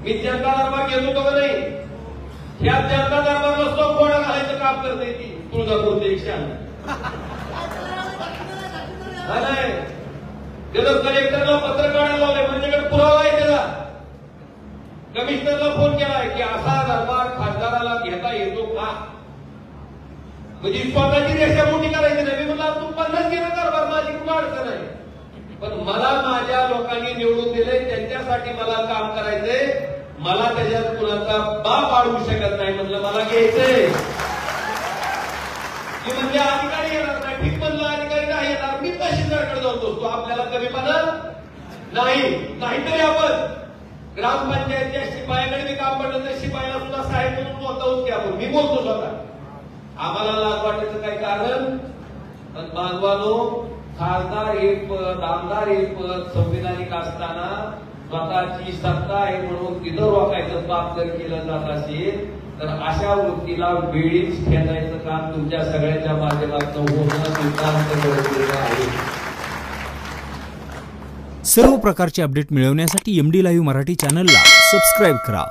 मी जनता दरबार घेतो का नाही? ह्या जनता दरबारला सुद्धा कोणा घालायचं काम करते ती तुळजापूरचे 108. नाही त्याला कलेक्टरला पत्र काढायला लावले, म्हणजे पुरावा आहे त्याला. कमिशनरला फोन केलाय की असा दरबार खासदाराला घेता येतो का? म्हणजे स्वतःची रेषा मोठी करायची नाही. मी म्हणलं तू 50 गेलं दरबार, माझी खूप अडचण आहे, पण मला माझ्या लोकांनी निवडून दिले, त्यांच्यासाठी मला काम करायचंय. मला त्याच्यात कुणाचा बाप अडवू शकत नाही. म्हणलं मला घ्यायचंय. की म्हणजे अधिकारी येणार नाही. ठीक म्हणलं अधिकारी नाही येणार. मी तहसीलदारकडे जाऊन बसतो. आपल्याला कमीपणा नाही. नाहीतरी आपण ग्रामपंचायतच्या शिपायाकडे मी काम पडलं तर शिपायाला सुद्धा साहेब म्हणून स्वतःहून की आपण मी बोलतो स्वतः. आम्हाला लाज वाटायचं काही कारण? पण बांधवानो, खासदार हे पद, आमदार हे पद संविधानिक असताना स्वतःची सत्ता आहे म्हणून तिथं रोखायचं पाप जर केलं जात असेल तर अशा वृत्तीला वेळीच खेळायचं काम तुमच्या सगळ्यांच्या माध्यमातून होणं सिद्धांत गरजेचं आहे. सर्व प्रकारचे अपडेट मिळवण्यासाठी MD लाईव्ह मराठी चॅनलला सबस्क्राईब करा.